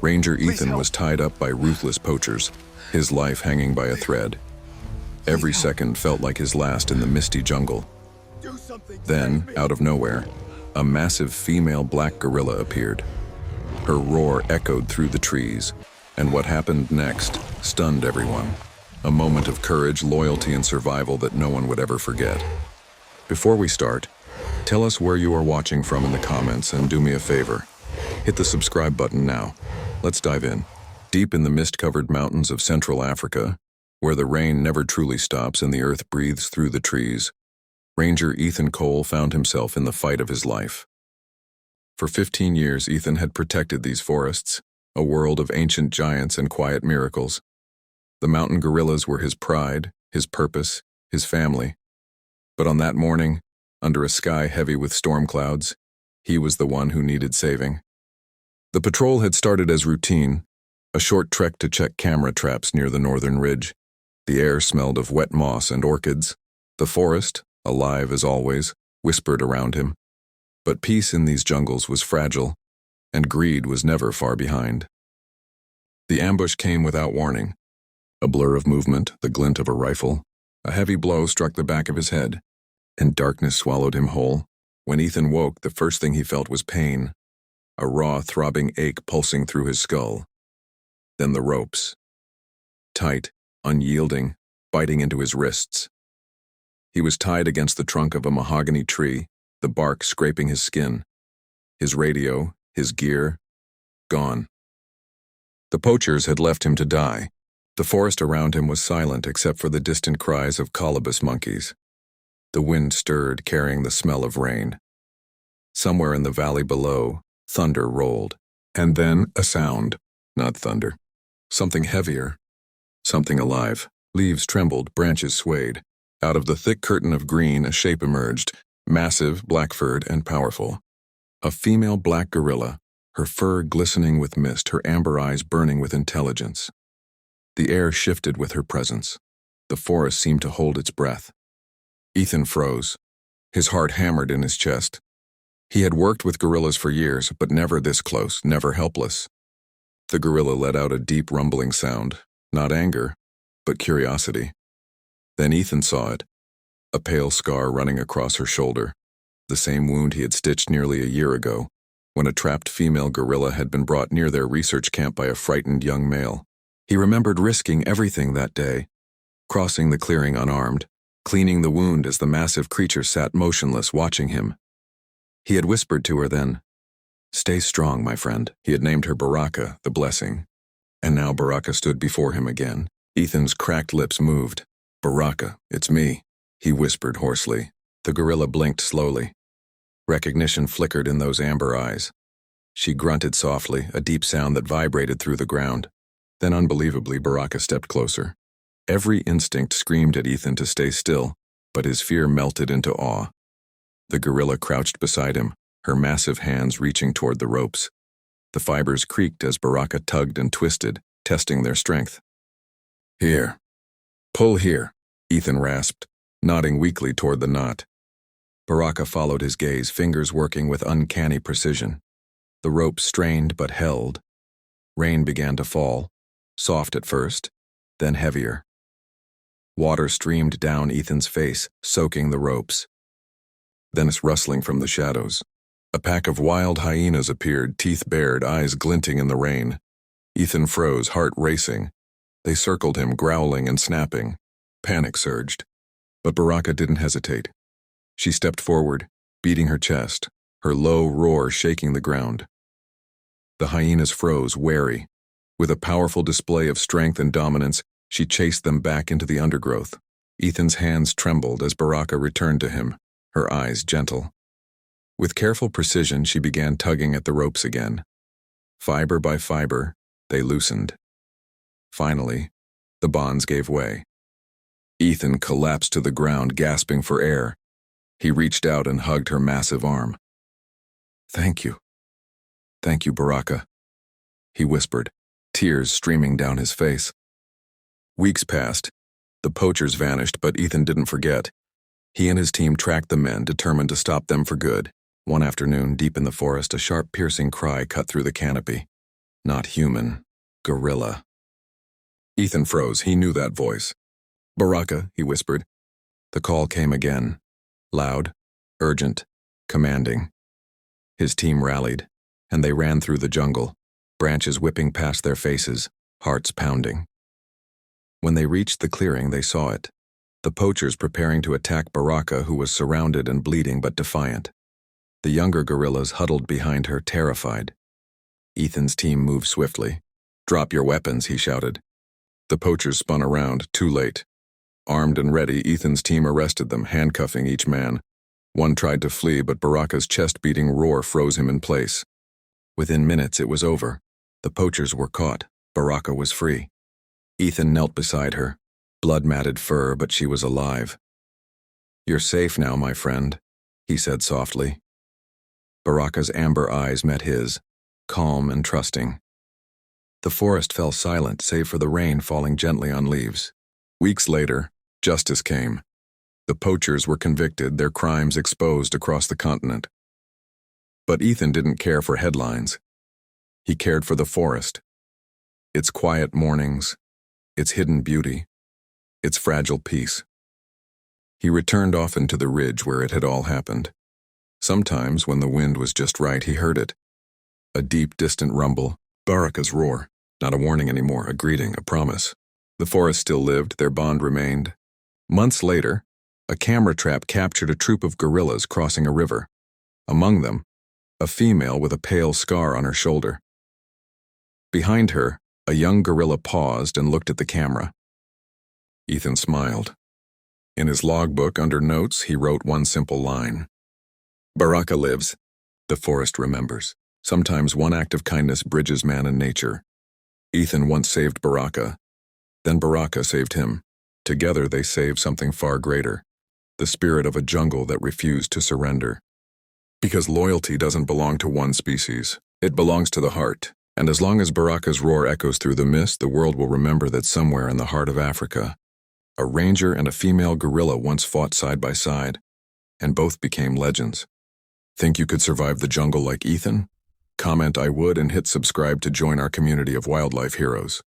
Ranger Ethan was tied up by ruthless poachers, his life hanging by a thread. Every second felt like his last in the misty jungle. Then, out of nowhere, a massive female black gorilla appeared. Her roar echoed through the trees, and what happened next stunned everyone. A moment of courage, loyalty, and survival that no one would ever forget. Before we start, tell us where you are watching from in the comments, and do me a favor. Hit the subscribe button now. Let's dive in. Deep in the mist-covered mountains of Central Africa, where the rain never truly stops and the earth breathes through the trees, Ranger Ethan Cole found himself in the fight of his life. For 15 years, Ethan had protected these forests, a world of ancient giants and quiet miracles. The mountain gorillas were his pride, his purpose, his family. But on that morning, under a sky heavy with storm clouds, he was the one who needed saving. The patrol had started as routine, a short trek to check camera traps near the northern ridge. The air smelled of wet moss and orchids. The forest, alive as always, whispered around him. But peace in these jungles was fragile, and greed was never far behind. The ambush came without warning. A blur of movement, the glint of a rifle. A heavy blow struck the back of his head, and darkness swallowed him whole. When Ethan woke, the first thing he felt was pain, a raw, throbbing ache pulsing through his skull. Then the ropes. Tight, unyielding, biting into his wrists. He was tied against the trunk of a mahogany tree, the bark scraping his skin. His radio, his gear, gone. The poachers had left him to die. The forest around him was silent except for the distant cries of colobus monkeys. The wind stirred, carrying the smell of rain. Somewhere in the valley below, thunder rolled. And then a sound, not thunder. Something heavier, something alive. Leaves trembled, branches swayed. Out of the thick curtain of green, a shape emerged, massive, black-furred, and powerful. A female black gorilla, her fur glistening with mist, her amber eyes burning with intelligence. The air shifted with her presence. The forest seemed to hold its breath. Ethan froze. His heart hammered in his chest. He had worked with gorillas for years, but never this close, never helpless. The gorilla let out a deep rumbling sound, not anger, but curiosity. Then Ethan saw it, a pale scar running across her shoulder, the same wound he had stitched nearly a year ago, when a trapped female gorilla had been brought near their research camp by a frightened young male. He remembered risking everything that day, crossing the clearing unarmed, cleaning the wound as the massive creature sat motionless watching him. He had whispered to her then, "Stay strong, my friend." He had named her Baraka, the blessing. And now Baraka stood before him again. Ethan's cracked lips moved. "Baraka, it's me," he whispered hoarsely. The gorilla blinked slowly. Recognition flickered in those amber eyes. She grunted softly, a deep sound that vibrated through the ground. Then unbelievably, Baraka stepped closer. Every instinct screamed at Ethan to stay still, but his fear melted into awe. The gorilla crouched beside him, her massive hands reaching toward the ropes. The fibers creaked as Baraka tugged and twisted, testing their strength. "Here. Pull here," Ethan rasped, nodding weakly toward the knot. Baraka followed his gaze, fingers working with uncanny precision. The rope strained but held. Rain began to fall, soft at first, then heavier. Water streamed down Ethan's face, soaking the ropes. Then it's rustling from the shadows. A pack of wild hyenas appeared, teeth bared, eyes glinting in the rain. Ethan froze, heart racing. They circled him, growling and snapping. Panic surged. But Baraka didn't hesitate. She stepped forward, beating her chest, her low roar shaking the ground. The hyenas froze, wary. With a powerful display of strength and dominance, she chased them back into the undergrowth. Ethan's hands trembled as Baraka returned to him, her eyes gentle. With careful precision, she began tugging at the ropes again. Fiber by fiber, they loosened. Finally, the bonds gave way. Ethan collapsed to the ground, gasping for air. He reached out and hugged her massive arm. "Thank you. Thank you, Baraka," he whispered, tears streaming down his face. Weeks passed. The poachers vanished, but Ethan didn't forget. He and his team tracked the men, determined to stop them for good. One afternoon, deep in the forest, a sharp, piercing cry cut through the canopy. Not human. Gorilla. Ethan froze. He knew that voice. "Baraka," he whispered. The call came again. Loud, urgent, commanding. His team rallied, and they ran through the jungle, branches whipping past their faces, hearts pounding. When they reached the clearing, they saw it. The poachers preparing to attack Baraka, who was surrounded and bleeding but defiant. The younger gorillas huddled behind her, terrified. Ethan's team moved swiftly. "Drop your weapons," he shouted. The poachers spun around, too late. Armed and ready, Ethan's team arrested them, handcuffing each man. One tried to flee, but Baraka's chest-beating roar froze him in place. Within minutes, it was over. The poachers were caught. Baraka was free. Ethan knelt beside her, blood-matted fur, but she was alive. "You're safe now, my friend," he said softly. Baraka's amber eyes met his, calm and trusting. The forest fell silent, save for the rain falling gently on leaves. Weeks later, justice came. The poachers were convicted, their crimes exposed across the continent. But Ethan didn't care for headlines. He cared for the forest. Its quiet mornings, its hidden beauty, its fragile peace. He returned often to the ridge where it had all happened. Sometimes, when the wind was just right, he heard it. A deep, distant rumble, Baraka's roar. Not a warning anymore, a greeting, a promise. The forest still lived, their bond remained. Months later, a camera trap captured a troop of gorillas crossing a river. Among them, a female with a pale scar on her shoulder. Behind her, a young gorilla paused and looked at the camera. Ethan smiled. In his logbook under notes, he wrote one simple line. "Baraka lives. The forest remembers. Sometimes one act of kindness bridges man and nature." Ethan once saved Baraka. Then Baraka saved him. Together they saved something far greater. The spirit of a jungle that refused to surrender. Because loyalty doesn't belong to one species. It belongs to the heart. And as long as Baraka's roar echoes through the mist, the world will remember that somewhere in the heart of Africa, a ranger and a female gorilla once fought side by side, and both became legends. Think you could survive the jungle like Ethan? Comment "I would" and hit subscribe to join our community of wildlife heroes.